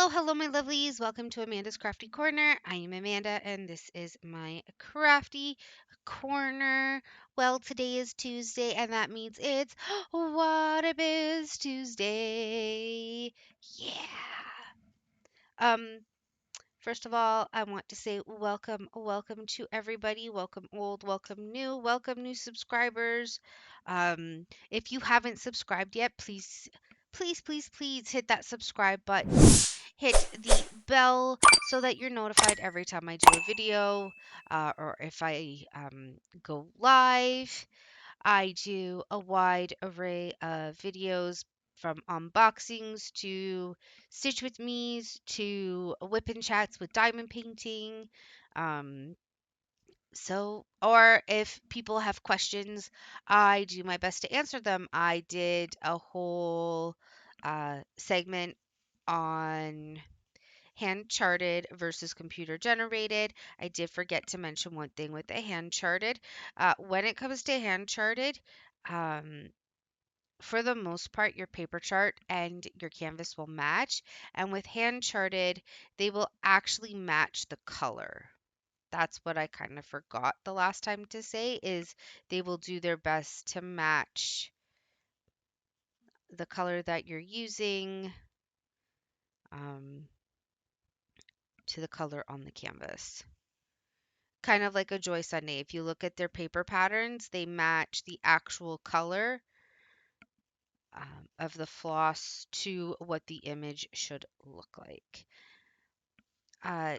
Hello, my lovelies. Welcome to Amanda's Crafty Corner. I am Amanda, and this is my crafty corner. Well, today is Tuesday, and that means it's Wattobizz Tuesday. Yeah. Um, First of all, I want to say welcome to everybody. Welcome old, welcome new subscribers. If you haven't subscribed yet, please hit that subscribe button. Hit the bell so that you're notified every time I do a video, or if I go live. I do a wide array of videos from unboxings to stitch with me's to whip and chats with diamond painting. Um, or if people have questions, I do my best to answer them. I did a whole segment on hand charted versus computer generated. I did forget to mention one thing with the hand charted. When it comes to hand charted, um, for the most part, your paper chart and your canvas will match. And with hand charted, they will actually match the color. That's what I kind of forgot the last time to say is they will do their best to match the color that you're using um, to the color on the canvas. Kind of like a Joy Sunday. If you look at their paper patterns, they match the actual color of the floss to what the image should look like.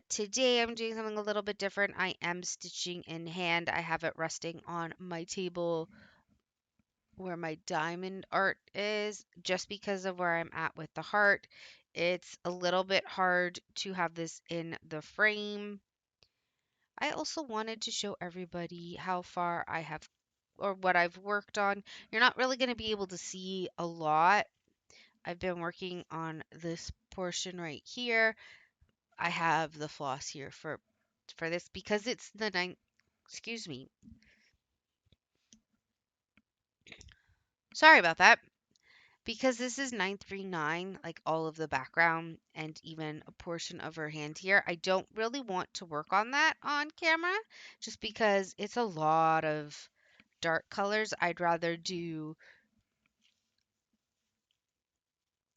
Today I'm doing something a little bit different. I am stitching in hand. I have it resting on my table where my diamond art is just because of where I'm at with the heart. It's a little bit hard to have this in the frame. I also wanted to show everybody how far I have or what I've worked on. You're not really going to be able to see a lot. I've been working on this portion right here. I have the floss here for this because it's the ninth, excuse me. Sorry about that. Because this is 939, like all of the background and even a portion of her hand here, I don't really want to work on that on camera just because it's a lot of dark colors. I'd rather do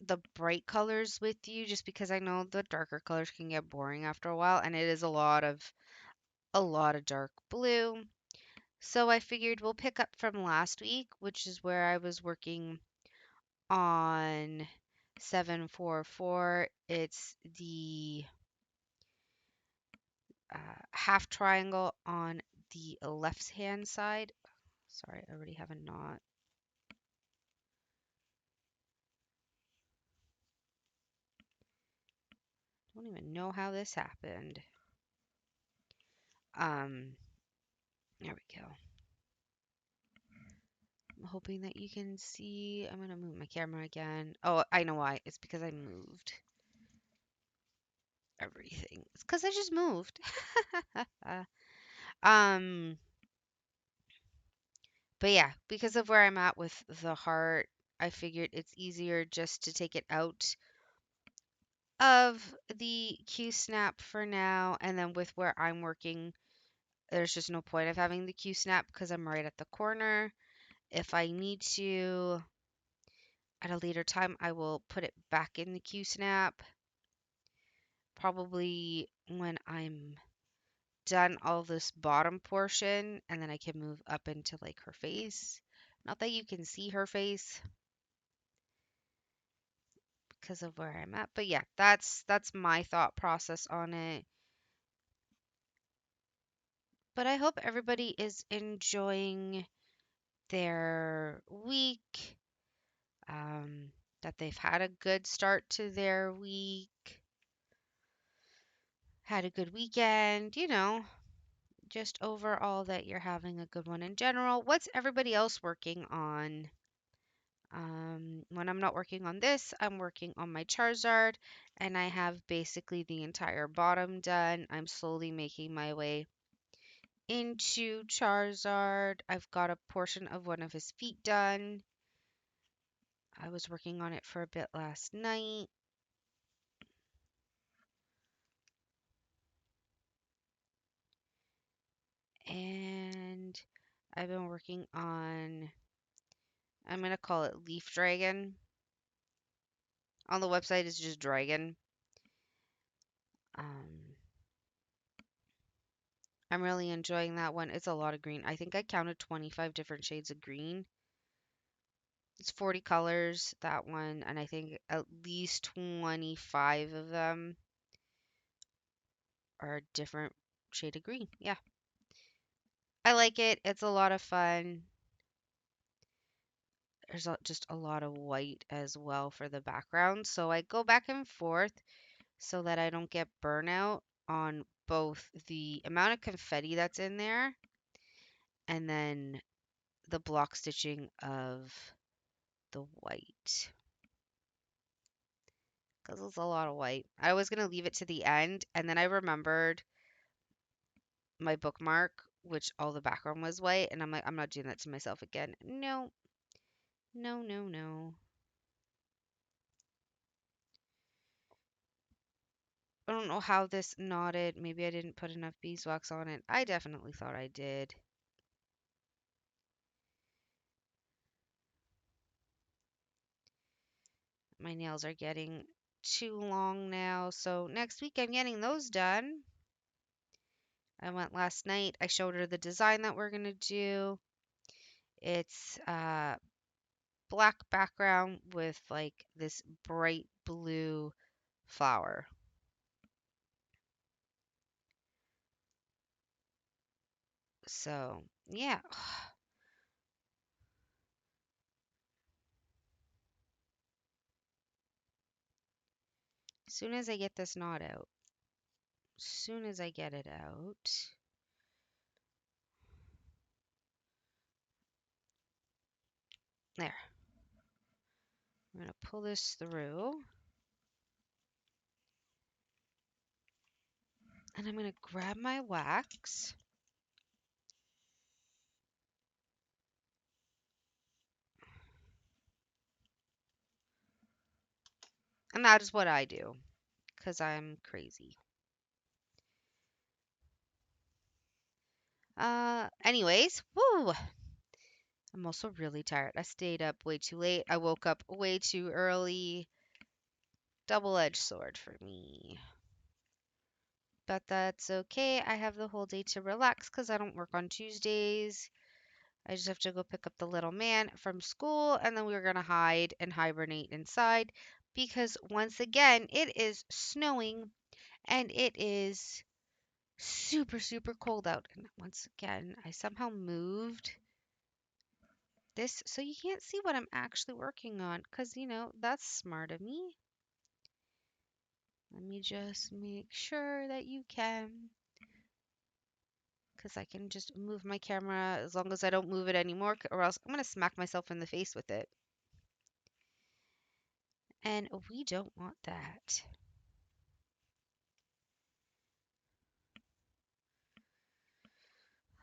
the bright colors with you just because I know the darker colors can get boring after a while and it is a lot of dark blue. So I figured we'll pick up from last week, which is where I was working on 744. It's the half triangle on the left hand side. Sorry, I already have a knot. Don't even know how this happened. Um, there we go. I'm hoping that you can see. I'm gonna move my camera again. Oh, I know why. It's because I moved everything. It's because I just moved. um, but yeah, because of where I'm at with the heart, I figured it's easier just to take it out of the Q snap for now, and then with where I'm working, there's just no point of having the Q snap because I'm right at the corner. If I need to at a later time, I will put it back in the Q snap. Probably when I'm done all this bottom portion, and then I can move up into like her face. Not that you can see her face because of where I'm at, but yeah, that's my thought process on it. But I hope everybody is enjoying their week, um, that they've had a good start to their week, had a good weekend, just overall that you're having a good one in general. What's everybody else working on? When I'm not working on this, I'm working on my Charizard, and I have basically the entire bottom done. I'm slowly making my way into Charizard. I've got a portion of one of his feet done. I was working on it for a bit last night. I've been working on, I'm going to call it Leaf Dragon. On the website, it's just Dragon. Um, I'm really enjoying that one. It's a lot of green. I think I counted 25 different shades of green. It's 40 colors, that one, and I think at least 25 of them are a different shade of green. Yeah. I like it. It's a lot of fun. There's just a lot of white as well for the background. So I go back and forth so that I don't get burnout on both the amount of confetti that's in there and then the block stitching of the white. Because it's a lot of white. I was going to leave it to the end, and then I remembered my bookmark, which all the background was white, and I'm like, I'm not doing that to myself again. No, no, no, no. I don't know how this knotted. Maybe I didn't put enough beeswax on it. I definitely thought I did. My nails are getting too long now, so next week I'm getting those done. I went last night. I showed her the design that we're gonna do. It's black background with like this bright blue flower. So, yeah. As soon as I get this knot out, as soon as I get it out, there. I'm gonna pull this through, and I'm gonna grab my wax. And that is what I do, because I'm crazy. Anyways, woo! I'm also really tired. I stayed up way too late. I woke up way too early. Double-edged sword for me. But that's okay. I have the whole day to relax because I don't work on Tuesdays. I just have to go pick up the little man from school, and then we're gonna hide and hibernate inside because once again, it is snowing and it is super, super cold out. And once again, I somehow moved this so you can't see what I'm actually working on because, that's smart of me. Let me just make sure that you can because I can just move my camera as long as I don't move it anymore or else I'm going to smack myself in the face with it. And we don't want that.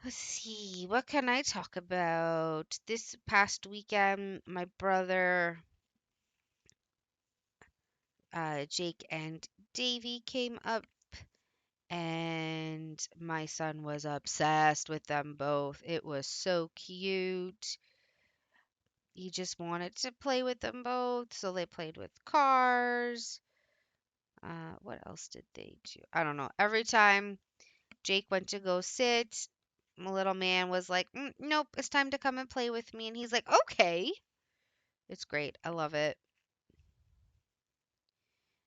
Let's see, what can I talk about? This past weekend, my brother, Jake and Davy came up, and my son was obsessed with them both. It was so cute. He just wanted to play with them both, so they played with cars. What else did they do? I don't know. Every time Jake went to go sit, my little man was like, nope, it's time to come and play with me. And he's like, okay. It's great. I love it.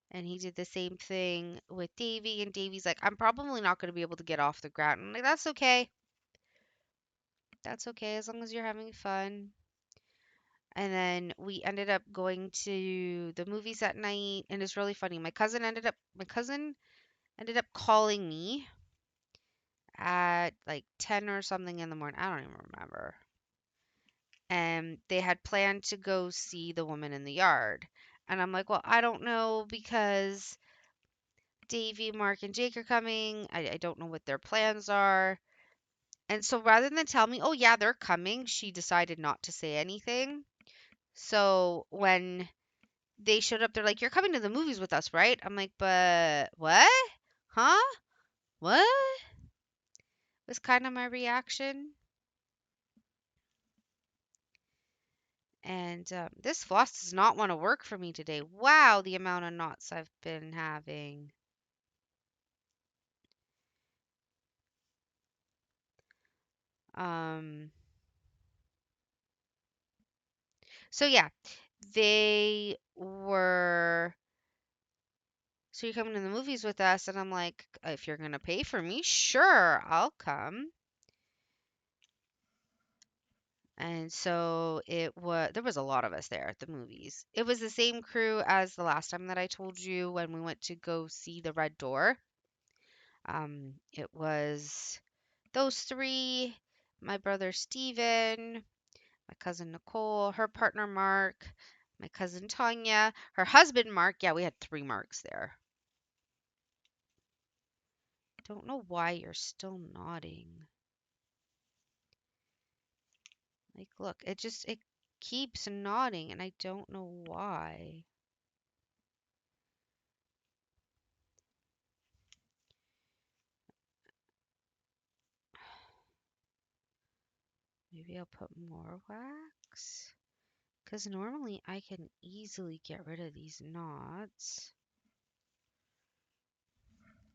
And he did the same thing with Davy. And Davy's like, I'm probably not going to be able to get off the ground. I'm like, that's okay. That's okay as long as you're having fun. And then we ended up going to the movies that night. And it's really funny. My cousin ended up calling me at like 10 or something in the morning. I don't even remember. And they had planned to go see The Woman in the Yard. And I'm like, well, I don't know because Davey, Mark, and Jake are coming. I don't know what their plans are. And so rather than tell me, oh, yeah, they're coming, she decided not to say anything. So when they showed up, they're like, you're coming to the movies with us, right? I'm like, but what? Huh? What? Was kind of my reaction. And this floss does not want to work for me today. Wow, the amount of knots I've been having. Um, so yeah, they were, so you're coming to the movies with us, and I'm like, if you're gonna pay for me, sure, I'll come. And so there was a lot of us there at the movies. It was the same crew as the last time that I told you when we went to go see The Red Door. It was those three, my brother Steven, my cousin Nicole, her partner Mark, my cousin Tanya, her husband Mark. Yeah, we had three Marks there. Don't know why you're still nodding. Like, look, it keeps nodding, and I don't know why. Maybe I'll put more wax. Because normally I can easily get rid of these knots.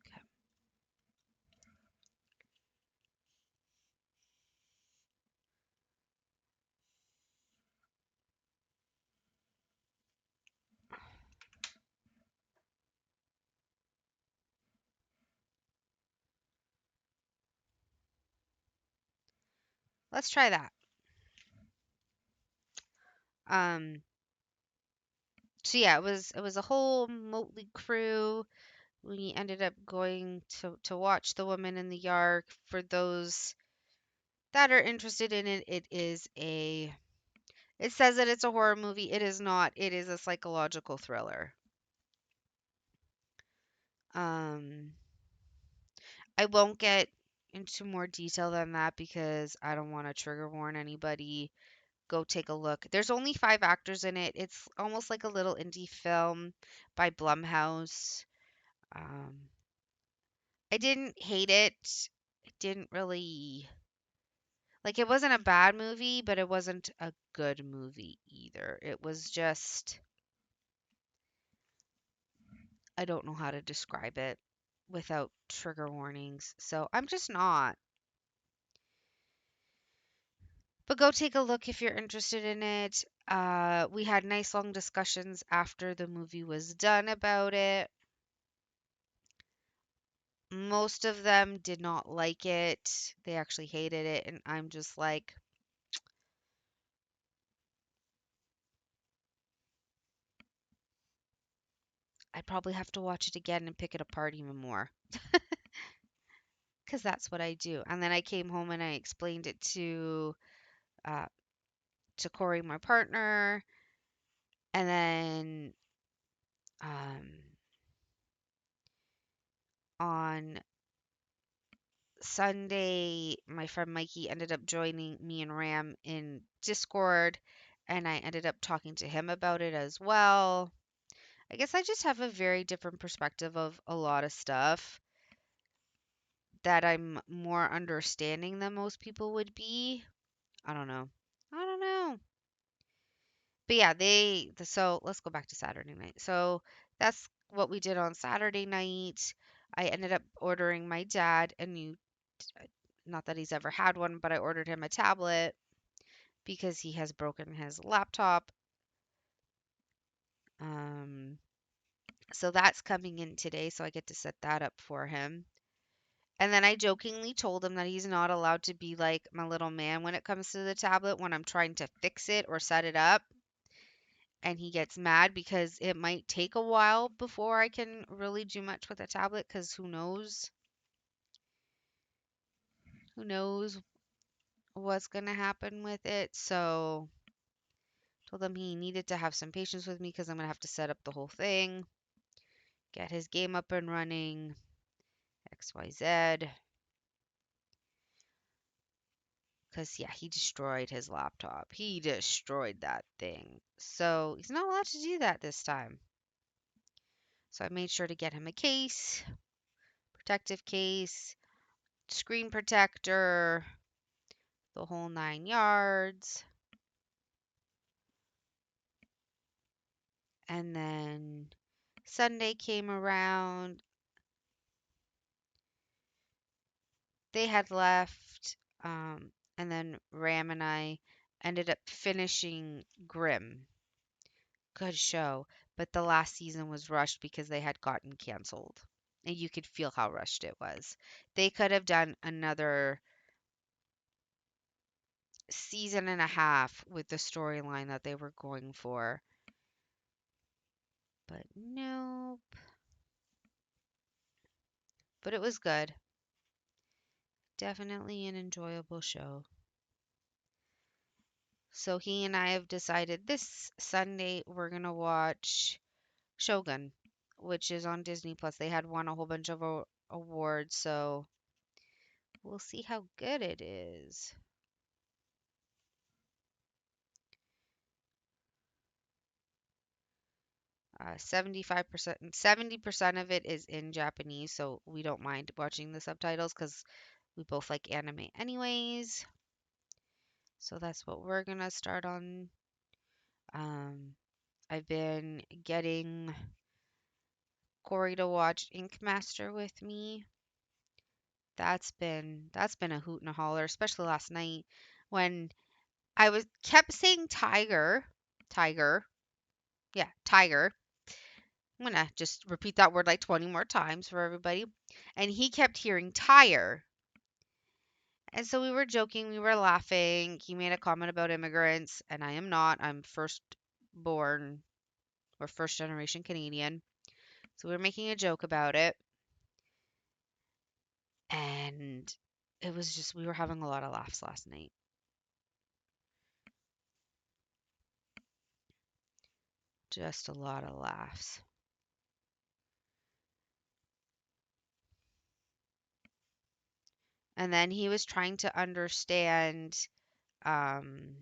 Okay. Let's try that. Um, so yeah, it was a whole motley crew. We ended up going to watch The Woman in the Yard. For those that are interested in it, it says that it's a horror movie. It is not. It is a psychological thriller. Um, I won't get into more detail than that because I don't want to trigger warn anybody. Go take a look. There's only five actors in it. It's almost like a little indie film by Blumhouse. Um, I didn't hate it. It didn't really like it wasn't a bad movie, but it wasn't a good movie either. It was just I don't know how to describe it without trigger warnings. So I'm just not. But go take a look if you're interested in it. We had nice long discussions after the movie was done about it. Most of them did not like it. They actually hated it. And I'm just like, I'd probably have to watch it again and pick it apart even more. Because that's what I do. And then I came home and I explained it uh, to Corey, my partner. And then on Sunday, my friend Mikey ended up joining me and Ram in Discord, and I ended up talking to him about it as well. I guess I just have a very different perspective of a lot of stuff that I'm more understanding than most people would be. I don't know. I don't know. But yeah, so let's go back to Saturday night. So that's what we did on Saturday night. I ended up ordering my dad a new, not that he's ever had one, but I ordered him a tablet because he has broken his laptop. Um, so that's coming in today, so I get to set that up for him. And then I jokingly told him that he's not allowed to be like my little man when it comes to the tablet when I'm trying to fix it or set it up. And he gets mad because it might take a while before I can really do much with a tablet because who knows what's going to happen with it. So told him he needed to have some patience with me because I'm going to have to set up the whole thing, get his game up and running, XYZ. Because, yeah, he destroyed his laptop. He destroyed that thing. So he's not allowed to do that this time. So I made sure to get him a case, protective case, screen protector, the whole 9 yards. And then Sunday came around. They had left, and then Ram and I ended up finishing Grimm. Good show, but the last season was rushed because they had gotten canceled. And you could feel how rushed it was. They could have done another season and a half with the storyline that they were going for. But nope. But it was good. Definitely an enjoyable show. So he and I have decided this Sunday we're going to watch Shogun, which is on Disney Plus. They had won a whole bunch of awards, so we'll see how good it is. 70% of it is in Japanese, so we don't mind watching the subtitles because we both like anime anyways. So that's what we're gonna start on. Um, I've been getting Corey to watch Ink Master with me. That's been a hoot and a holler, especially last night when I was kept saying tiger, yeah, tiger. I'm gonna just repeat that word like 20 more times for everybody. And he kept hearing tire. And so we were joking, we were laughing. He made a comment about immigrants, and I am not. I'm first born or first generation Canadian. So we were making a joke about it. And it was just, we were having a lot of laughs last night. Just a lot of laughs. And then he was trying to understand um,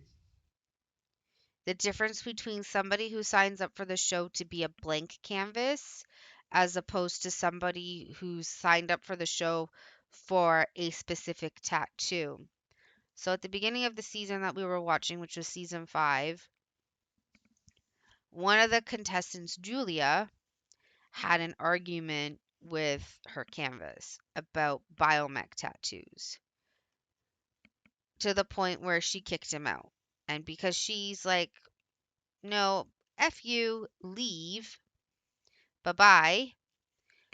the difference between somebody who signs up for the show to be a blank canvas as opposed to somebody who's signed up for the show for a specific tattoo. So at the beginning of the season that we were watching, which was season 5, one of the contestants, Julia, had an argument with her canvas about biomech tattoos to the point where she kicked him out. And because she's like, no, F you, leave, bye bye,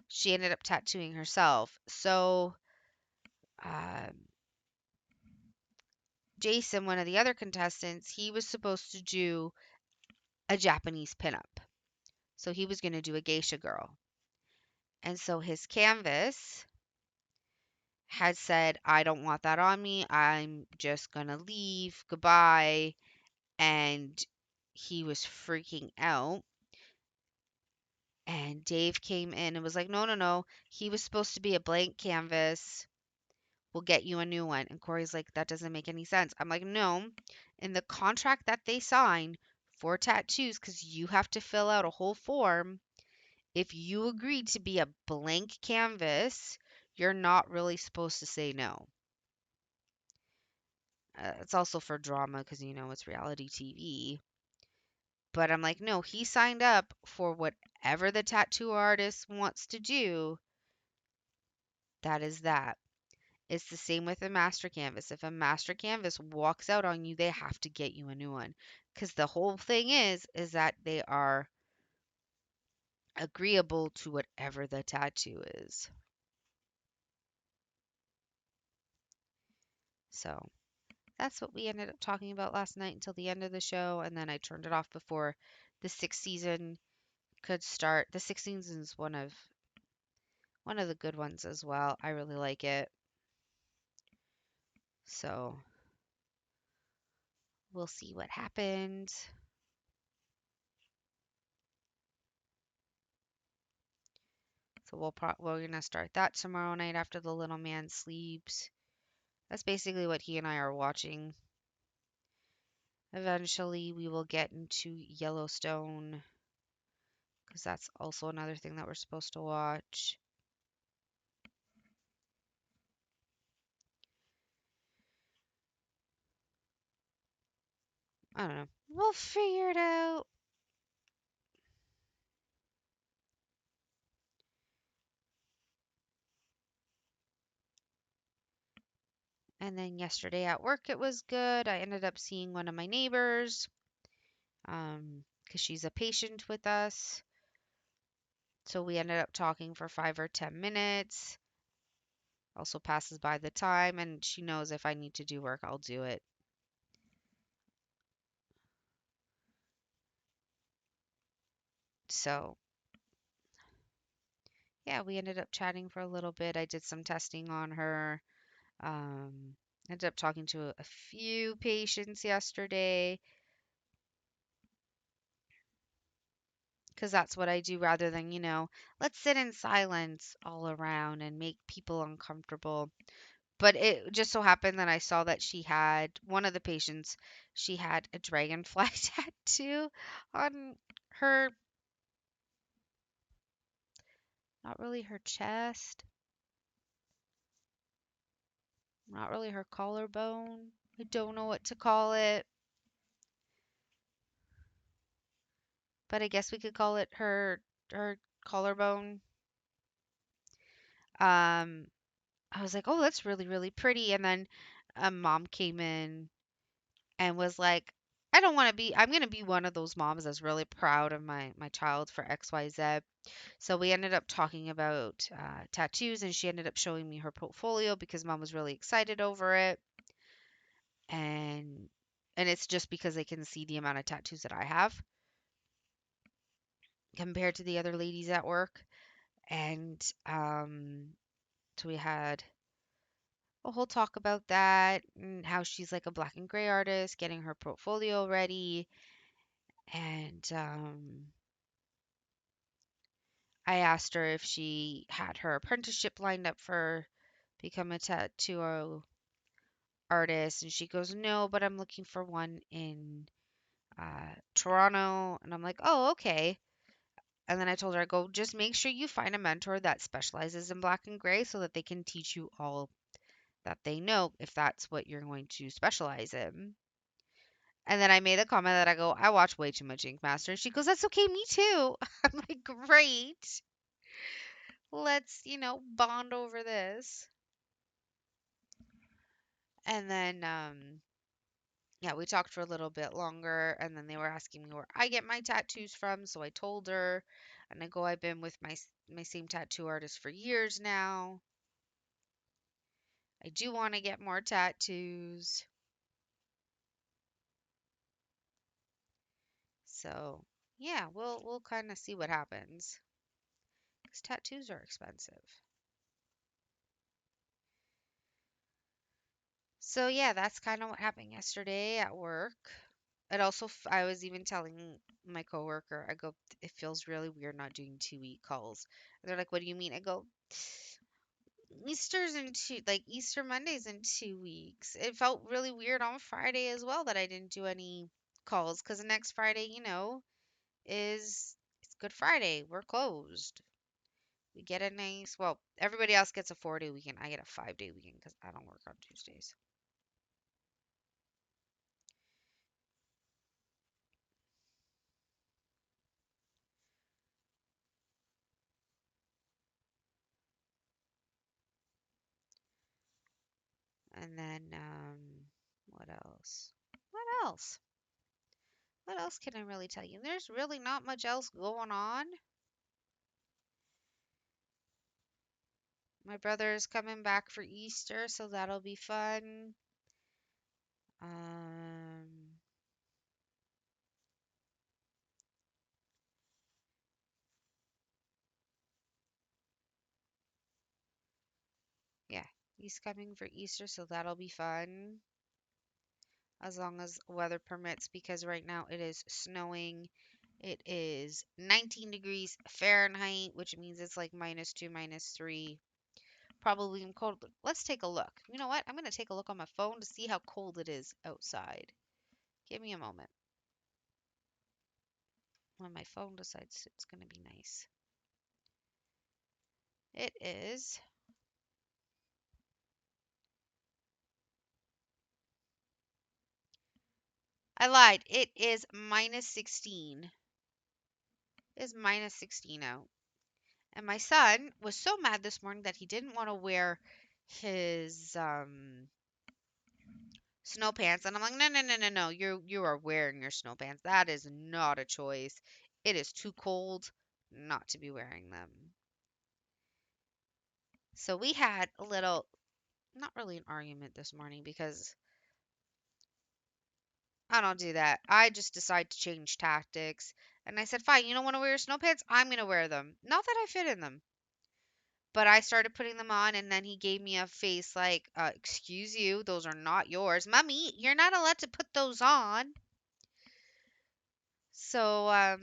she ended up tattooing herself. So, um, Jason, one of the other contestants, he was supposed to do a Japanese pinup. So he was going to do a geisha girl. And so his canvas had said, I don't want that on me. I'm just going to leave. Goodbye. And he was freaking out. And Dave came in and was like, no, no, no. He was supposed to be a blank canvas. We'll get you a new one. And Corey's like, that doesn't make any sense. I'm like, no. In the contract that they sign for tattoos, because you have to fill out a whole form, if you agree to be a blank canvas, you're not really supposed to say no. It's also for drama because, it's reality TV. But I'm like, no, he signed up for whatever the tattoo artist wants to do. That is that. It's the same with a master canvas. If a master canvas walks out on you, they have to get you a new one. Because the whole thing is that they are agreeable to whatever the tattoo is. So that's what we ended up talking about last night until the end of the show, and then I turned it off before the sixth season could start. The sixth season is one of the good ones as well. I really like it. So we'll see what happens. So we're gonna start that tomorrow night after the little man sleeps. That's basically what he and I are watching. Eventually, we will get into Yellowstone because that's also another thing that we're supposed to watch. I don't know. We'll figure it out. And then yesterday at work, it was good. I ended up seeing one of my neighbors because she's a patient with us. So we ended up talking for 5 or 10 minutes. Also passes by the time, and she knows if I need to do work, I'll do it. So, yeah, we ended up chatting for a little bit. I did some testing on her. Um, Ended up talking to a few patients yesterday because that's what I do rather than, let's sit in silence all around and make people uncomfortable. But it just so happened that I saw that she had one of the patients, she had a dragonfly tattoo on her, not really her chest, not really her collarbone. I don't know what to call it, but I guess we could call it her collarbone. Um, I was like, "Oh, that's really, really pretty." And then a mom came in and was like, I'm going to be one of those moms that's really proud of my child for XYZ. So we ended up talking about tattoos, and she ended up showing me her portfolio because mom was really excited over it. And it's just because they can see the amount of tattoos that I have compared to the other ladies at work. And so we had a whole talk about that and how she's like a black and gray artist, getting her portfolio ready. And I asked her if she had her apprenticeship lined up for become a tattoo artist, and she goes, "No, but I'm looking for one in Toronto." And I'm like, "Oh, okay." And then I told her, I go, "Just make sure you find a mentor that specializes in black and gray so that they can teach you all that they know if that's what you're going to specialize in." And then I made a comment that I go, "I watch way too much Ink Master." And she goes, "That's okay, me too." I'm like, "Great. Let's, bond over this." And then, yeah, we talked for a little bit longer, and then they were asking me where I get my tattoos from. So I told her, and I go, "I've been with my same tattoo artist for years now. I do want to get more tattoos." So yeah, we'll kind of see what happens because tattoos are expensive. So yeah, that's kind of what happened yesterday at work. It also, I was even telling my coworker, I go, "It feels really weird not doing 2 week calls." And they're like, "What do you mean?" I go, Easter Monday's in 2 weeks. It felt really weird on Friday as well that I didn't do any calls because the next Friday, is it's Good Friday. We're closed. We get a well, everybody else gets a 4 day weekend. I get a 5 day weekend because I don't work on Tuesdays. And then, what else? What else? What else can I really tell you? There's really not much else going on. My brother is coming back for Easter, so that'll be fun. Um, yeah, he's coming for Easter, so that'll be fun. As long as weather permits, because right now it is snowing. It is 19 degrees Fahrenheit, which means it's like -2, -3. Probably in cold. Let's take a look. You know what? I'm going to take a look on my phone to see how cold it is outside. Give me a moment. When my phone decides it's going to be nice. It is. I lied. It is -16. It is -16 out. And my son was so mad this morning that he didn't want to wear his snow pants. And I'm like, no, no, no, no, no. You are wearing your snow pants. That is not a choice. It is too cold not to be wearing them. So we had a little, not really an argument this morning because I don't do that. I just decide to change tactics. And I said, fine, you don't want to wear your snow pants? I'm going to wear them. Not that I fit in them. But I started putting them on, and then he gave me a face like, excuse you, those are not yours. Mommy, you're not allowed to put those on. So,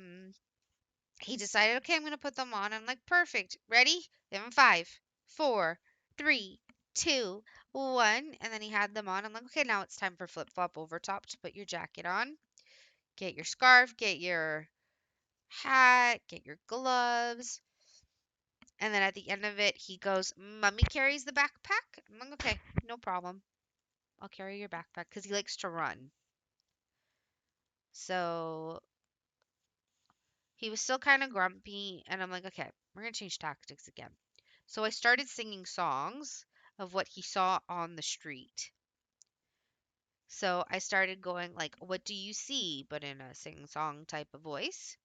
he decided, okay, I'm going to put them on. I'm like, perfect. Ready? In 5, 4, 3, 2, 1. And then he had them on. I'm like, okay, now it's time for flip flop over top to put your jacket on. Get your scarf, get your hat, get your gloves. And then at the end of it, he goes, Mommy carries the backpack. I'm like, okay, no problem. I'll carry your backpack because he likes to run. So he was still kind of grumpy. And I'm like, okay, we're going to change tactics again. So I started singing songs of what he saw on the street. So I started going like, what do you see? But in a sing-song type of voice.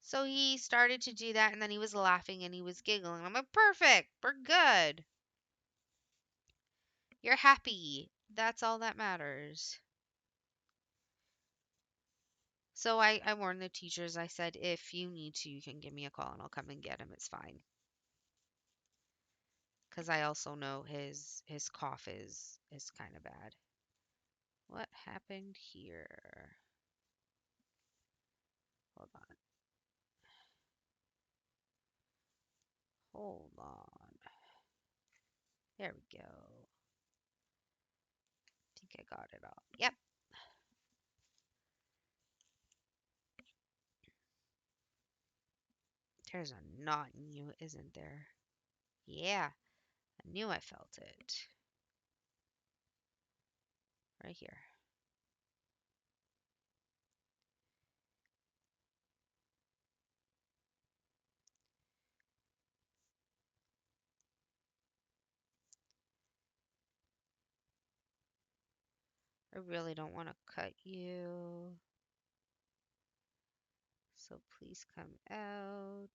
So he started to do that, and then he was laughing and he was giggling. I'm like, perfect, we're good. You're happy. That's all that matters. So I warned the teachers. I said, if you need to, you can give me a call and I'll come and get him. It's fine. Because I also know his cough is kind of bad. What happened here? Hold on. Hold on. There we go. I think I got it all. Yep. There's a knot in you, isn't there? Yeah. I knew I felt it. Right here. I really don't want to cut you. So please come out.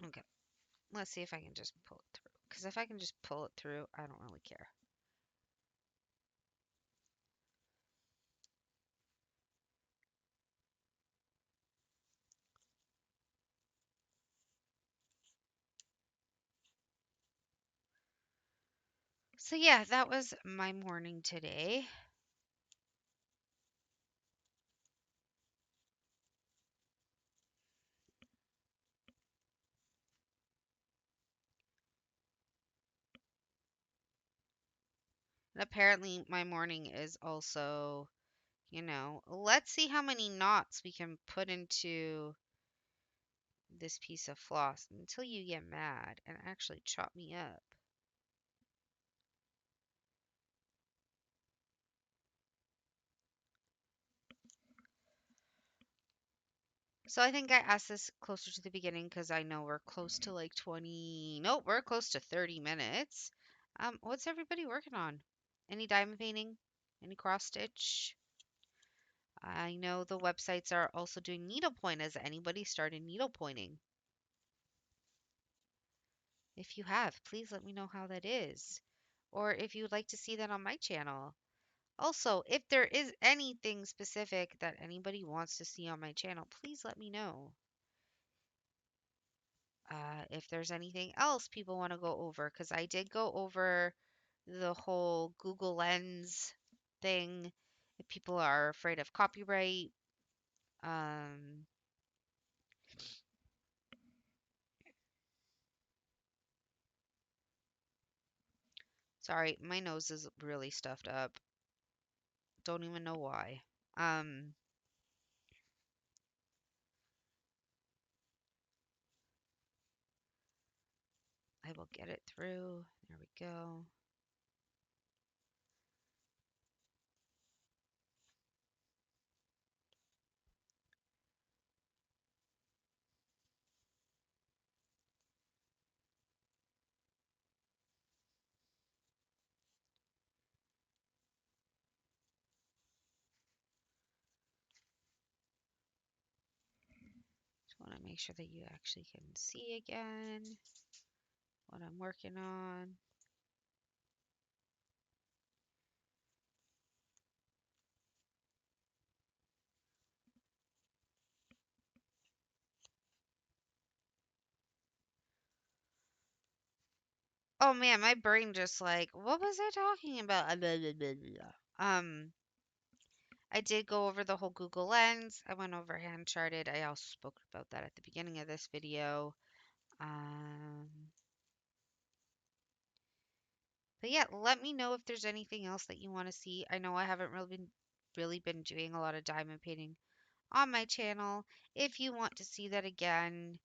Okay. Let's see if I can just pull it through. Because if I can just pull it through, I don't really care. So yeah, that was my morning today. And apparently my morning is also, let's see how many knots we can put into this piece of floss until you get mad and actually chop me up. So I think I asked this closer to the beginning because I know we're close to like 20. Nope, we're close to 30 minutes. What's everybody working on? Any diamond painting? Any cross stitch? I know the websites are also doing needlepoint. Has anybody started needlepointing? If you have, please let me know how that is. Or if you'd like to see that on my channel. Also, if there is anything specific that anybody wants to see on my channel, please let me know. If there's anything else people want to go over, because I did go over the whole Google Lens thing. If people are afraid of copyright, um, sorry, my nose is really stuffed up. Don't even know why. Um, I will get it through. There we go. want to make sure that you actually can see again what I'm working on. Oh man, my brain just like, what was I talking about? Blah, blah, blah, blah. I did go over the whole Google Lens. I went over hand charted. I also spoke about that at the beginning of this video. Um, but yeah, let me know if there's anything else that you want to see. I know I haven't really been doing a lot of diamond painting on my channel. If you want to see that again,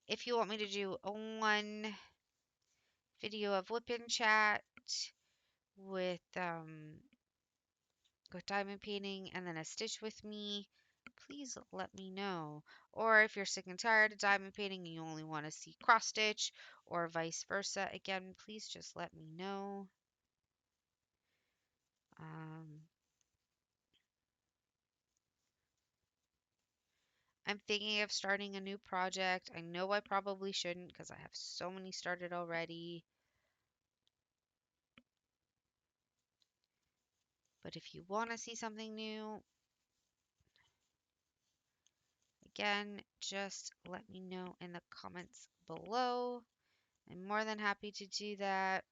if you want me to do a one video of whip and chat with diamond painting and then a stitch with me, please let me know. Or if you're sick and tired of diamond painting and you only want to see cross stitch or vice versa, again, please just let me know. Um, I'm thinking of starting a new project. I know I probably shouldn't because I have so many started already. But if you want to see something new, again, just let me know in the comments below. I'm more than happy to do that.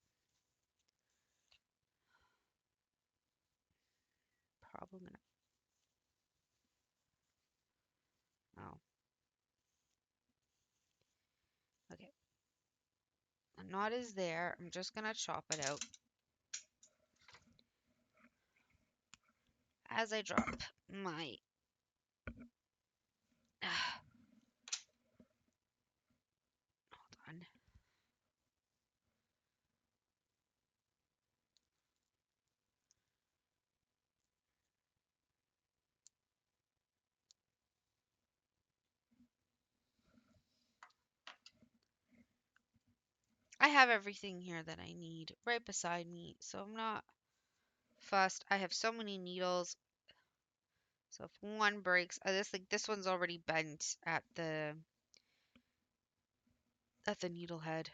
Probably gonna. Oh, okay. A knot is there. I'm just gonna chop it out as I drop my. Hold on. I have everything here that I need right beside me, so I'm not fussed. I have so many needles. So if one breaks, this one's already bent at the needle head.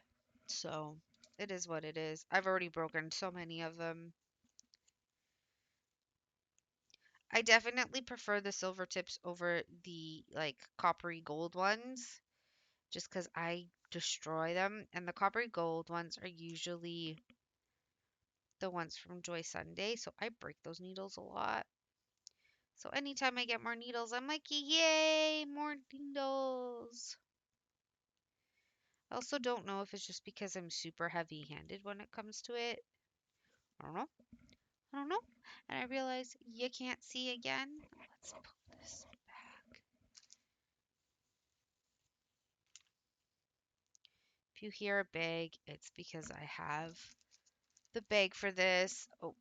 So it is what it is. I've already broken so many of them. I definitely prefer the silver tips over the like coppery gold ones just because I destroy them. And the coppery gold ones are usually the ones from Joy Sunday. So I break those needles a lot. So anytime I get more needles, I'm like, yay, more needles. I also don't know if it's just because I'm super heavy-handed when it comes to it. I don't know. I don't know. And I realize you can't see again. Let's put this back. If you hear a bag, it's because I have the bag for this. Oh,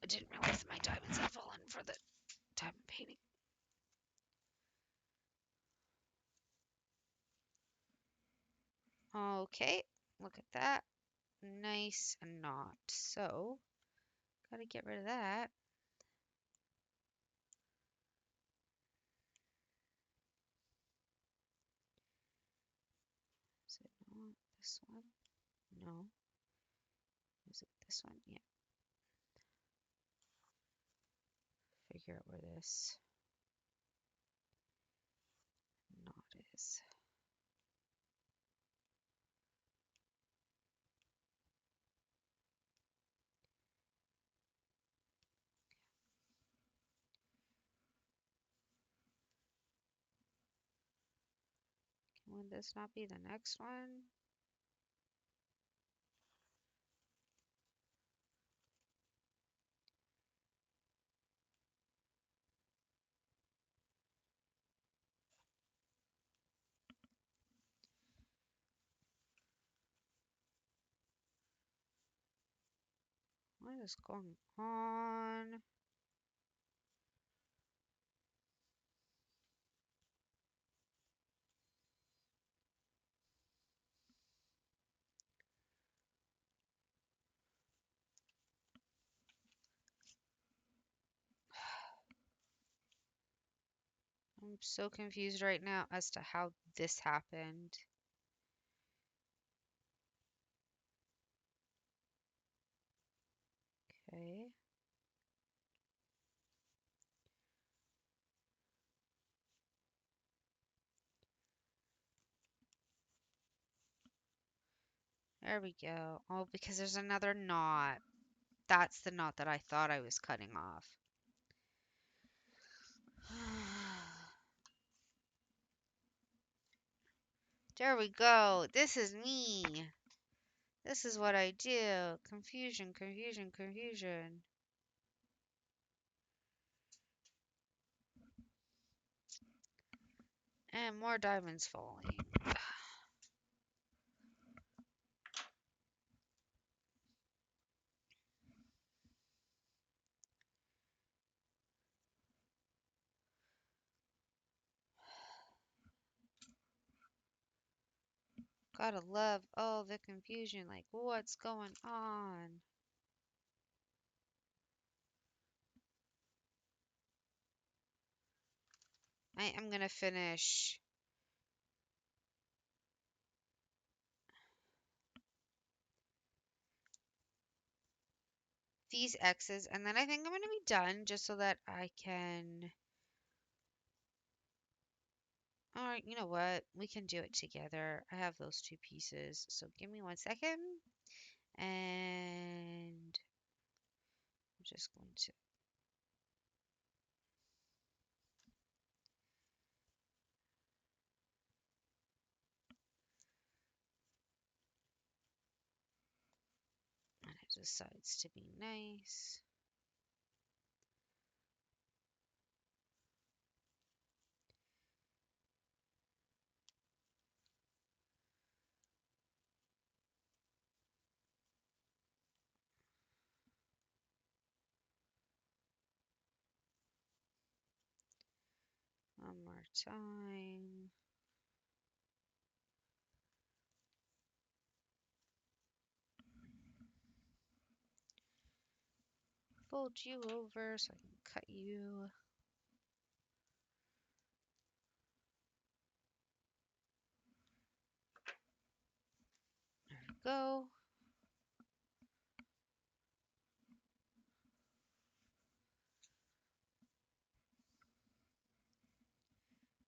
I didn't realize my diamonds had fallen for the diamond painting. Okay, look at that. Nice knot. So, gotta get rid of that. Is it not this one? No. Is it this one? Yeah. Figure out where this knot is. Would this not be the next one? What is going on? I'm so confused right now as to how this happened. Okay. There we go. Oh, because there's another knot. That's the knot that I thought I was cutting off. There we go. This is me. This is what I do. Confusion, confusion, confusion. And more diamonds falling. Gotta love all the confusion. Like, what's going on? I am gonna finish these X's, and then I think I'm gonna be done just so that I can. Alright, you know what? We can do it together. I have those two pieces, so give me 1 second. And I'm just going to. And it decides to be nice. One more time. Fold you over so I can cut you. There we go.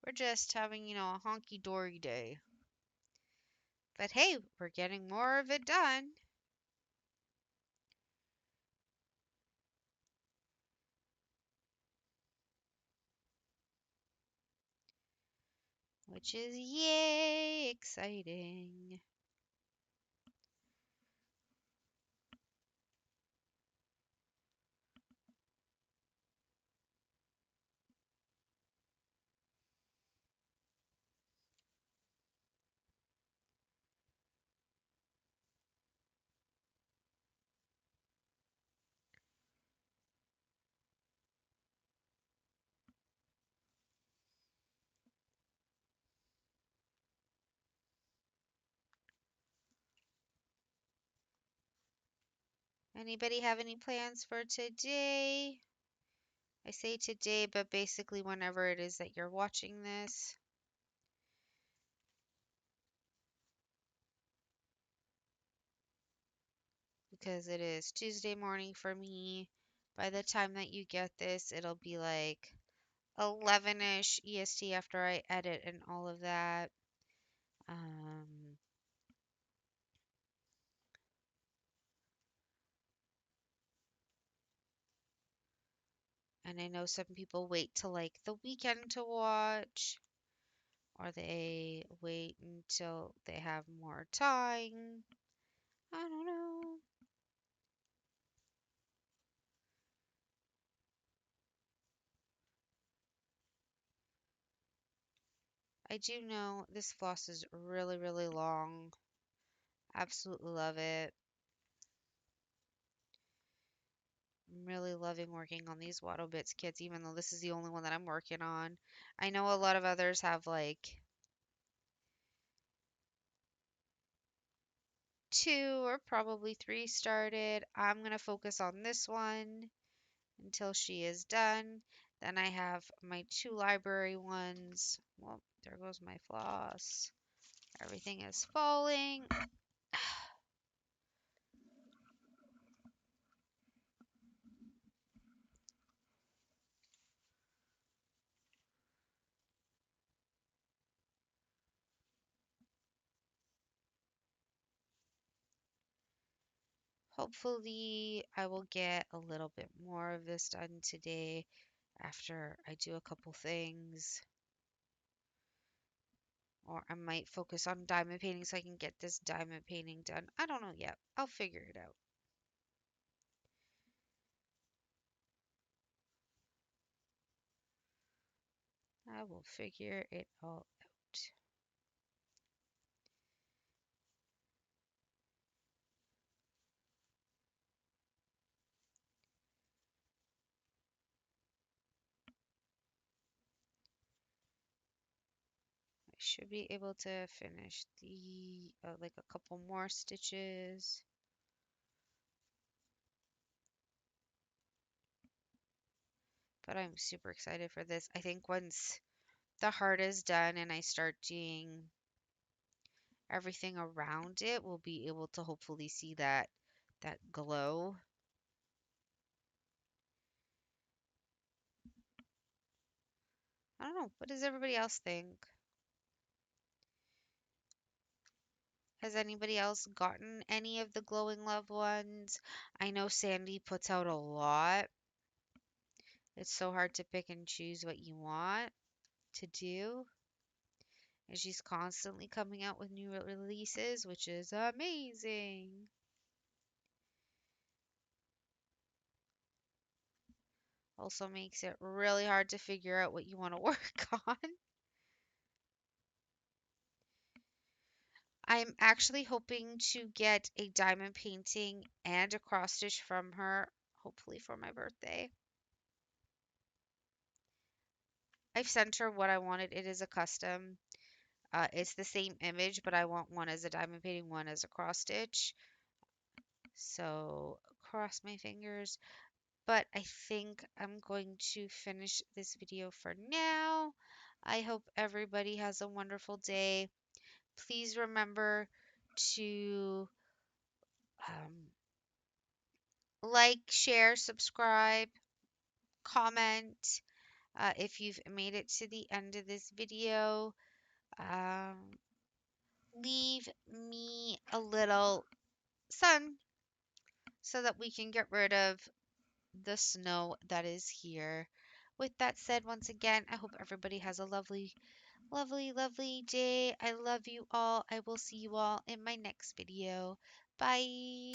We're just having, a honky-dory day. But hey, we're getting more of it done. Which is yay exciting. Anybody have any plans for today? I say today, but basically whenever it is that you're watching this. Because it is Tuesday morning for me. By the time that you get this, it'll be like 11-ish EST after I edit and all of that. And I know some people wait till like the weekend to watch, or they wait until they have more time. I don't know. I do know this floss is really, really long. Absolutely love it. I'm really loving working on these Wattobizz kits, even though this is the only one that I'm working on. I know a lot of others have like 2 or probably 3 started. I'm going to focus on this one until she is done. Then I have my two library ones. Well, there goes my floss. Everything is falling. Hopefully, I will get a little bit more of this done today after I do a couple things. Or I might focus on diamond painting so I can get this diamond painting done. I don't know yet. I'll figure it out. I will figure it all out. I should be able to finish the like a couple more stitches. But I'm super excited for this. I think once the heart is done and I start doing everything around it, we'll be able to hopefully see that glow. I don't know. What does everybody else think? Has anybody else gotten any of the glowing love ones? I know Sandy puts out a lot. It's so hard to pick and choose what you want to do. And she's constantly coming out with new releases, which is amazing. Also makes it really hard to figure out what you want to work on. I'm actually hoping to get a diamond painting and a cross stitch from her, hopefully for my birthday. I've sent her what I wanted. It is a custom. It's the same image, but I want one as a diamond painting, one as a cross stitch. So cross my fingers. But I think I'm going to finish this video for now. I hope everybody has a wonderful day. Please remember to like, share, subscribe, comment. If you've made it to the end of this video, um, leave me a little sun so that we can get rid of the snow that is here. With that said, once again, I hope everybody has a lovely, lovely, lovely day. I love you all. I will see you all in my next video. Bye.